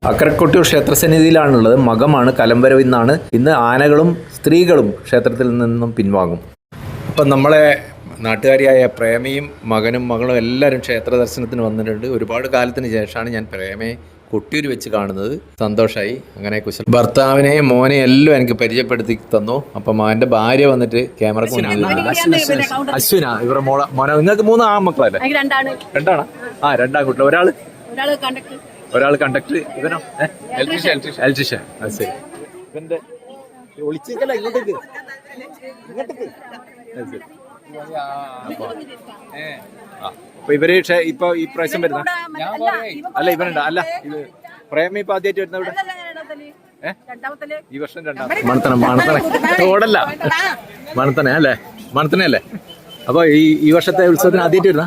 അക്കരക്കൊട്ടിയൂർ ക്ഷേത്രസന്നിധിയിലാണുള്ളത്. മകമാണ്, കലംവരവ് ഇന്നാണ്. ഇന്ന് ആനകളും സ്ത്രീകളും ക്ഷേത്രത്തിൽ നിന്നും പിൻവാങ്ങും. അപ്പം നമ്മളെ നാട്ടുകാരിയായ പ്രേമയും മകനും മകളും എല്ലാവരും ക്ഷേത്ര ദർശനത്തിന് വന്നിട്ടുണ്ട്. ഒരുപാട് കാലത്തിന് ശേഷമാണ് ഞാൻ പ്രേമയെ കൊട്ടിയൂർ വെച്ച് കാണുന്നത്. സന്തോഷമായി. അങ്ങനെ ഭർത്താവിനെയും മോനെയും എല്ലാം എനിക്ക് പരിചയപ്പെടുത്തി തന്നു. അപ്പം എൻ്റെ ഭാര്യ വന്നിട്ട് ക്യാമറക്ക് മുന്നിൽ അശ്വിന, ഇവരുടെ മോനെ. നിങ്ങൾക്ക് 3 ആൺമക്കളല്ലേ? രണ്ടാണ്. ആ, രണ്ടാൺകുട്ടികൾ. ഒരാൾ കണ്ടക്ടർ. ഇവനോ? ഇലക്ട്രീഷ്യൻ. അത് ശരി. ഇവന്റെ ഒളിച്ചിരിക്കല്ല, ഇങ്ങോട്ടേക്ക്. അപ്പൊ ഇവര് ഇപ്പൊ ഈ പ്രാവശ്യം വരുന്ന അല്ല, ഇവനുണ്ട്. അല്ല, ഇത് പ്രേമ ഇപ്പൊ ആദ്യമായിട്ട് വരുന്ന ഇവിടെ ഈ വർഷം മണത്തനെ ഓടല്ല, മണത്തനെ അല്ലേ? അപ്പൊ ഈ വർഷത്തെ ഉത്സവത്തിന് ആദ്യമായിട്ട് വരുന്ന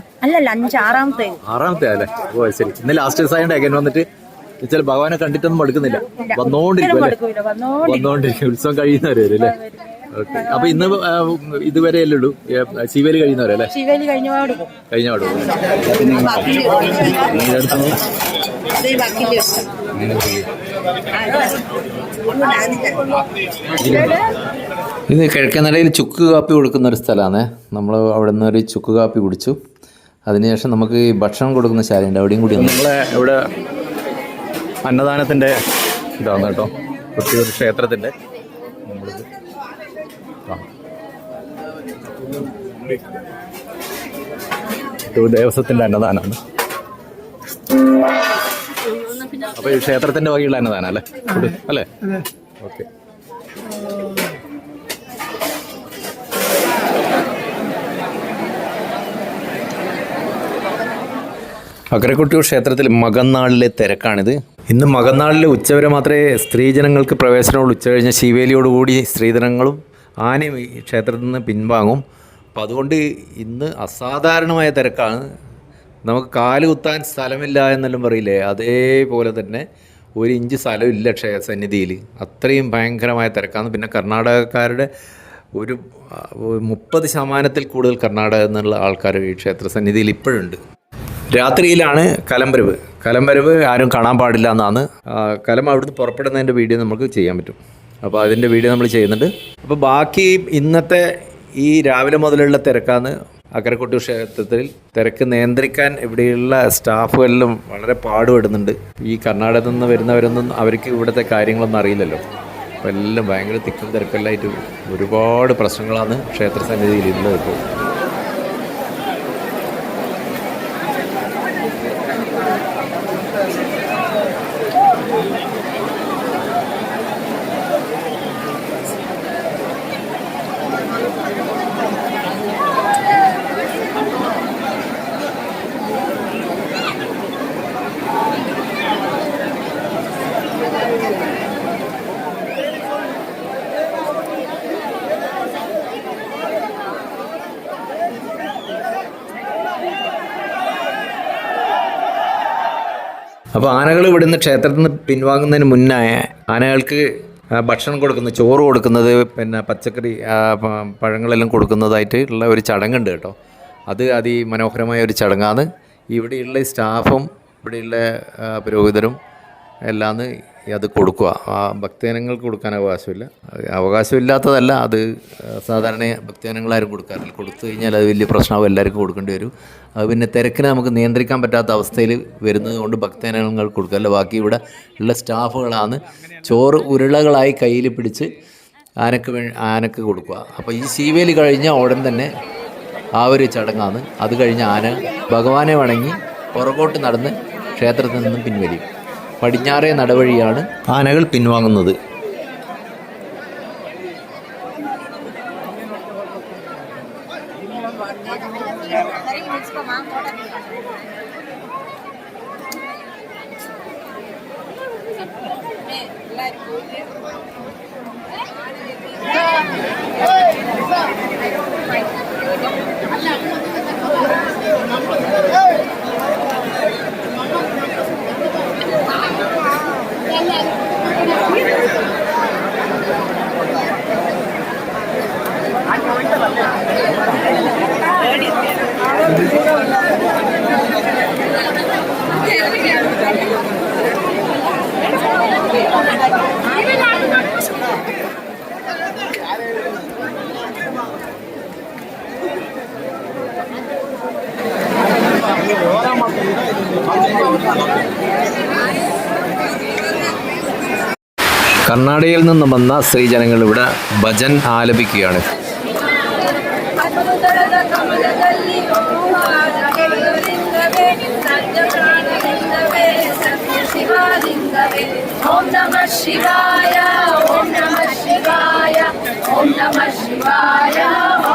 ആറാമത്തെ അല്ലേ? ഓ ശരി. ഇന്ന് ലാസ്റ്റ് ദിവസമായോണ്ട് അകൻ വന്നിട്ട് ചില ഭഗവാനെ കണ്ടിട്ടൊന്നും മടുക്കുന്നില്ല. വന്നോണ്ടിരിക്കും ഉത്സവം കഴിയുന്നവരെ വരും അല്ലേ? ഓക്കെ. അപ്പൊ ഇന്ന് ഇതുവരെയല്ലേ ഉള്ളൂ? ശിവേലി കഴിയുന്നവരല്ലേ? കഴിഞ്ഞപാട് ഇത് കിഴക്കനടയിൽ ചുക്ക് കാപ്പി കൊടുക്കുന്ന ഒരു സ്ഥലമാണ്. നമ്മൾ അവിടെ നിന്ന് ഒരു ചുക്ക് കാപ്പി കുടിച്ചു. അതിനുശേഷം നമുക്ക് ഈ ഭക്ഷണം കൊടുക്കുന്ന ശാലയുണ്ട്, അവിടെയും കൂടി നമ്മളെ ഇവിടെ അന്നദാനത്തിൻ്റെ ഇതാണ് കേട്ടോ. കൊട്ടിയൂർ ക്ഷേത്രത്തിൻ്റെ ദേവസ്വത്തിൻ്റെ അന്നദാനമാണ്. അപ്പൊ ഈ ക്ഷേത്രത്തിന്റെ വകയുള്ള അന്നദാനം അല്ലേ? ഓക്കെ. അക്കരക്കൊട്ടിയൂർ ക്ഷേത്രത്തിൽ മകന്നാളിലെ തിരക്കാണിത്. ഇന്ന് മകന്നാളിൽ ഉച്ചവരെ മാത്രമേ സ്ത്രീജനങ്ങൾക്ക് പ്രവേശനമുള്ളൂ. ഉച്ച കഴിഞ്ഞ ശിവേലിയോടുകൂടി സ്ത്രീജനങ്ങളും ആനയും ഈ ക്ഷേത്രത്തിൽ നിന്ന് പിൻവാങ്ങും. അപ്പം അതുകൊണ്ട് ഇന്ന് അസാധാരണമായ തിരക്കാണ്. നമുക്ക് കാല് കുത്താൻ സ്ഥലമില്ല എന്നെല്ലാം പറയില്ലേ, അതേപോലെ തന്നെ 1 ഇഞ്ച് സ്ഥലമില്ല സന്നിധിയിൽ. അത്രയും ഭയങ്കരമായ തിരക്കാണ്. പിന്നെ കർണാടകക്കാരുടെ ഒരു 30% കൂടുതൽ കർണാടക എന്നുള്ള ആൾക്കാർ ഈ ക്ഷേത്ര സന്നിധിയിൽ ഇപ്പോഴുണ്ട്. രാത്രിയിലാണ് കലംവരവ് ആരും കാണാൻ പാടില്ല എന്നാണ്. കലം അവിടുന്ന് പുറപ്പെടുന്നതിൻ്റെ വീഡിയോ നമുക്ക് ചെയ്യാൻ പറ്റും. അപ്പോൾ അതിൻ്റെ വീഡിയോ നമ്മൾ ചെയ്യുന്നുണ്ട്. അപ്പോൾ ബാക്കി ഇന്നത്തെ ഈ രാവിലെ മുതലുള്ള തിരക്കാണ്. അക്കരക്കൊട്ടിയൂർ ക്ഷേത്രത്തിൽ തിരക്ക് നിയന്ത്രിക്കാൻ ഇവിടെയുള്ള സ്റ്റാഫുകളിലും വളരെ പാടുപെടുന്നുണ്ട്. ഈ കർണാടകത്തിൽ നിന്ന് വരുന്നവരൊന്നും അവർക്ക് ഇവിടുത്തെ കാര്യങ്ങളൊന്നും അറിയില്ലല്ലോ. അപ്പോൾ എല്ലാം ഭയങ്കര തിക്കും തിരക്കെല്ലായിട്ട് ഒരുപാട് പ്രശ്നങ്ങളാണ് ക്ഷേത്ര സന്നിധിയിൽ ഇന്ന് ഇപ്പോൾ. അപ്പോൾ ആനകൾ ഇവിടുന്ന് ക്ഷേത്രത്തിൽ നിന്ന് പിൻവാങ്ങുന്നതിന് മുന്നേ ആനകൾക്ക് ഭക്ഷണം കൊടുക്കുന്നത്, ചോറ് കൊടുക്കുന്നത്, പിന്നെ പച്ചക്കറി പഴങ്ങളെല്ലാം കൊടുക്കുന്നതായിട്ട് ഉള്ള ഒരു ചടങ്ങുണ്ട് കേട്ടോ. അത് അതിമനോഹരമായ ഒരു ചടങ്ങാണ്. ഇവിടെയുള്ള സ്റ്റാഫും ഇവിടെയുള്ള പുരോഹിതരും എല്ലാം അത് കൊടുക്കുക. ഭക്തജനങ്ങൾക്ക് കൊടുക്കാൻ അവകാശമില്ലാത്തതല്ല, അത് സാധാരണ ഭക്തജനങ്ങളാരും കൊടുക്കാറില്ല. കൊടുത്തു കഴിഞ്ഞാൽ അത് വലിയ പ്രശ്നമാവും, എല്ലാവർക്കും കൊടുക്കേണ്ടി വരും. അത് പിന്നെ തിരക്കിനെ നമുക്ക് നിയന്ത്രിക്കാൻ പറ്റാത്ത അവസ്ഥയിൽ വരുന്നത് കൊണ്ട് ഭക്തജനങ്ങൾക്ക് കൊടുക്കാറില്ല. ബാക്കി ഇവിടെ ഉള്ള സ്റ്റാഫുകളാണ് ചോറ് ഉരുളകളായി കയ്യിൽ പിടിച്ച് ആനക്ക് കൊടുക്കുക. അപ്പോൾ ഈ ശീവേലി കഴിഞ്ഞ ഉടൻ തന്നെ ആ ഒരു ചടങ്ങാണ്. അത് കഴിഞ്ഞ് ആന ഭഗവാനെ വണങ്ങി പുറകോട്ട് നടന്ന് ക്ഷേത്രത്തിൽ നിന്നും പിൻവലിയും. പടിഞ്ഞാറേ നടവഴിയാണ് ആനകൾ പിൻവാങ്ങുന്നത്. കർണാടകയിൽ നിന്നും വന്ന സ്ത്രീജനങ്ങൾ ഇവിടെ bhajan ആലപിക്കുകയാണ്. Om Namah Shivaya, Om Namah Shivaya, Om Namah Shivaya,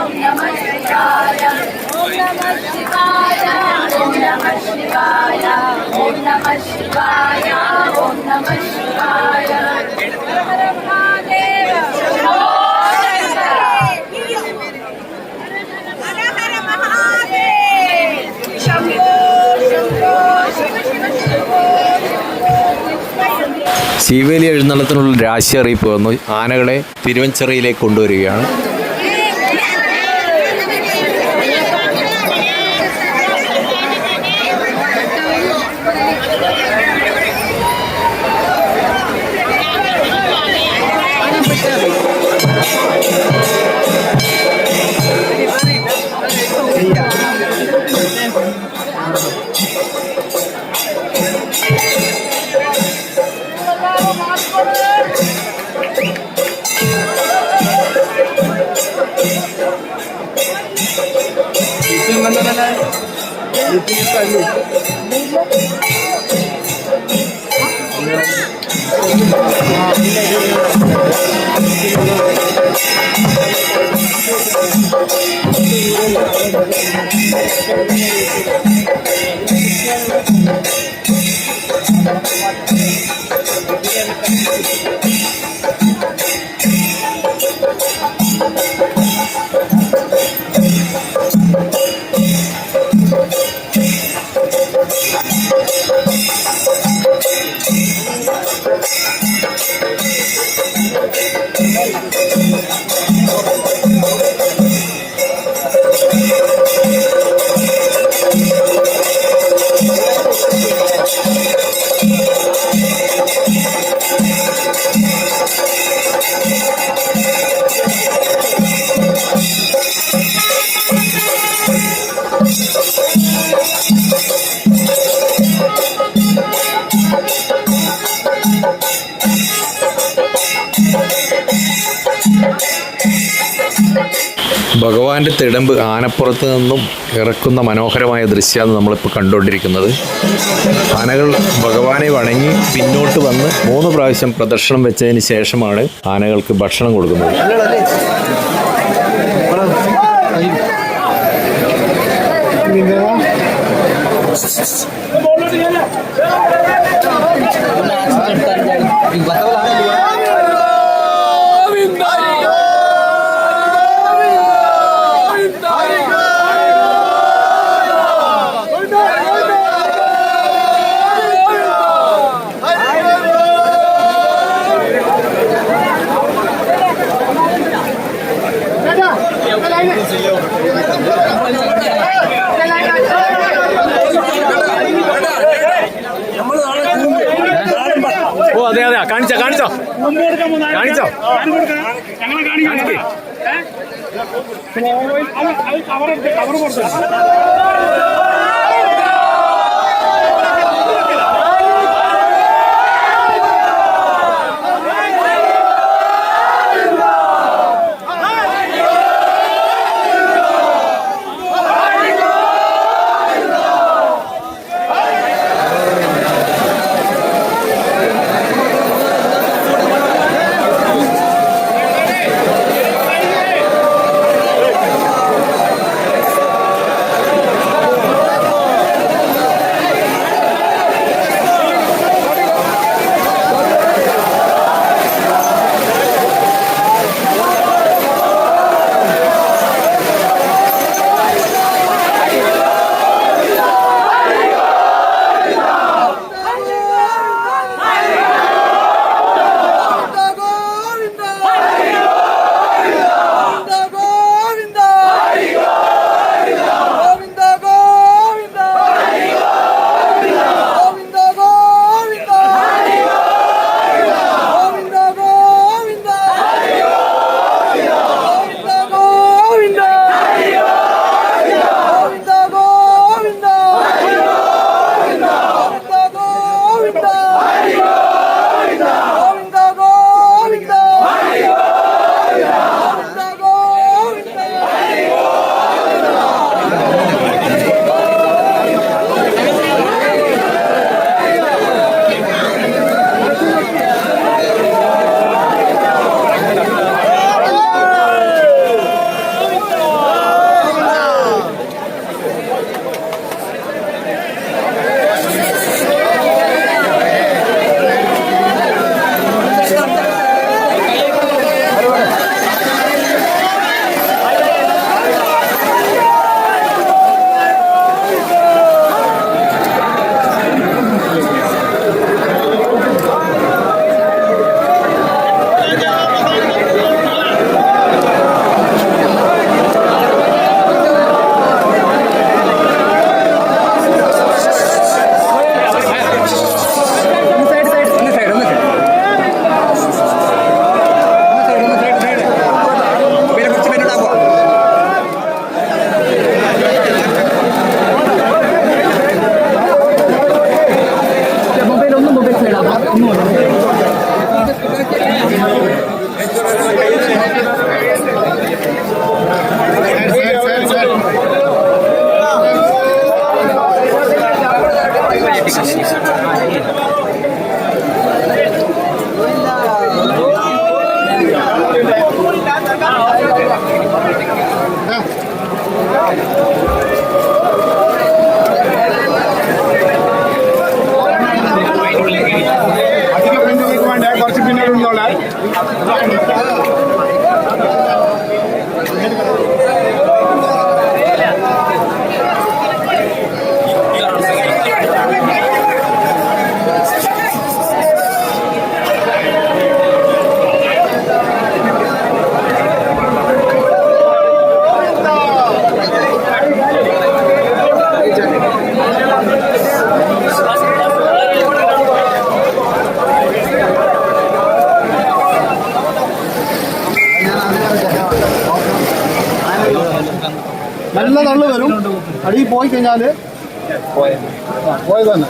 Om Namah Shivaya, Om Namah Shivaya, Om Namah Shivaya, Om Namah Shivaya, Om Namah Shivaya. Har Har Mahadeva. Har Har Mahadev. Shambho, Shambho, Shambho. ശീവേലി എഴുന്നള്ളത്തിനുള്ള രാശി അറിയിപ്പ് വന്നു. ആനകളെ തിരുവഞ്ചിറയിലേക്ക് കൊണ്ടുവരികയാണ്. ഭഗവാന്റെ തിടമ്പ് ആനപ്പുറത്ത് നിന്നും ഇറക്കുന്ന മനോഹരമായ ദൃശ്യമാണ് നമ്മളിപ്പോൾ കണ്ടുകൊണ്ടിരിക്കുന്നത്. ആനകൾ ഭഗവാനെ വണങ്ങി പിന്നോട്ട് വന്ന് 3 പ്രാവശ്യം പ്രദക്ഷിണം വെച്ചതിന് ശേഷമാണ് ആനകൾക്ക് ഭക്ഷണം കൊടുക്കുന്നത്. ഓ അതെ അതെ, കാണിച്ചോ കാണിച്ചോ കാണിച്ചോ അധികം പിന്നോട്ട് വേണ്ട, കുറച്ച് പിന്നോട്ട് നിന്നോളാം. നല്ല തള്ളു വരും. അടിയിൽ പോയി കഴിഞ്ഞാൽ പോയത് തന്നെ.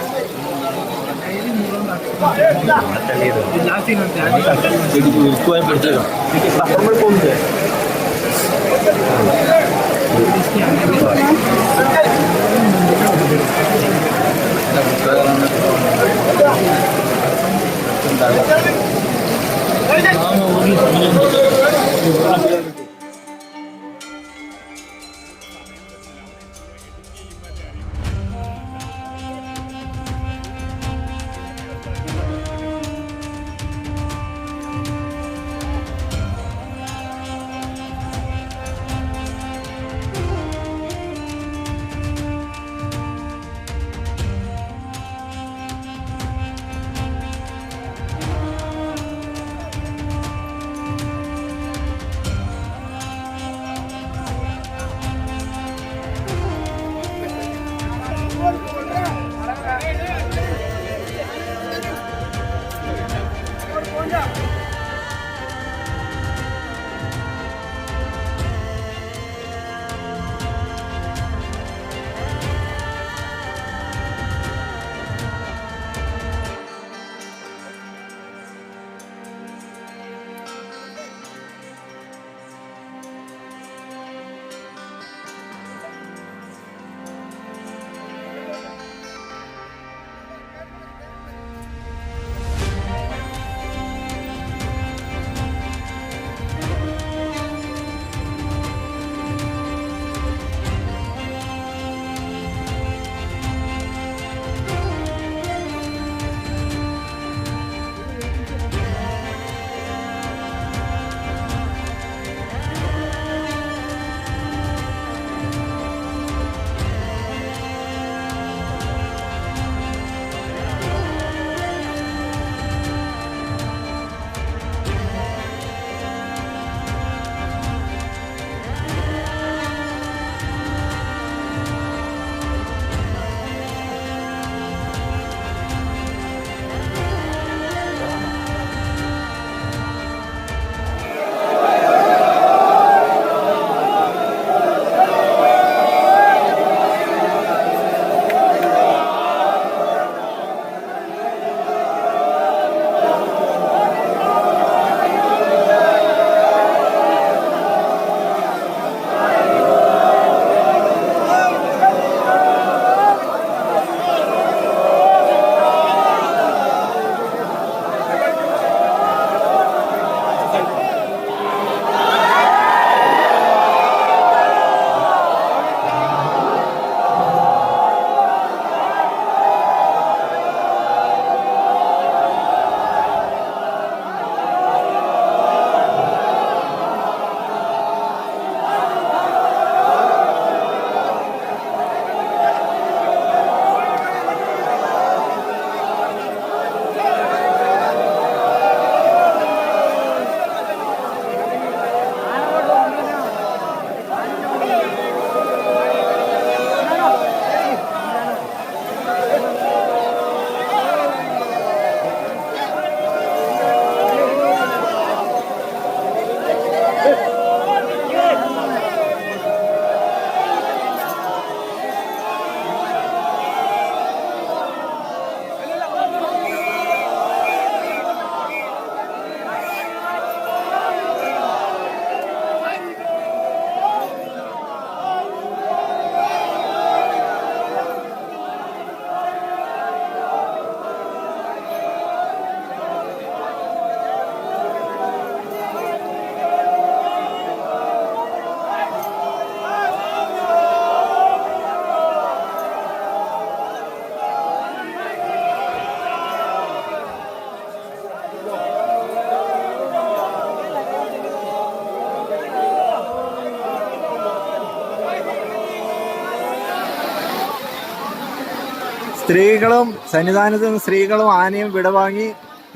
സ്ത്രീകളും സന്നിധാനത്ത് നിന്ന് സ്ത്രീകളും ആനയും വിടവാങ്ങി.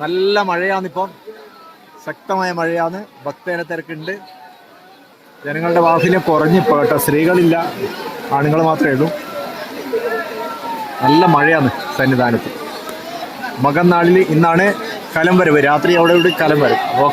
നല്ല മഴയാന്നിപ്പം, ശക്തമായ മഴയാണ്. ഭക്തജന തിരക്കുണ്ട്. ജനങ്ങളുടെ വാഹനം കുറഞ്ഞിപ്പോ കേട്ടോ. സ്ത്രീകളില്ല, ആണുങ്ങൾ മാത്രമേ ഉള്ളൂ. നല്ല മഴയാണ് സന്നിധാനത്ത്. മകന്നാളിൽ ഇന്നാണ് കലം വരവ്. രാത്രി അവിടെ ഇവിടെ കലം വരും.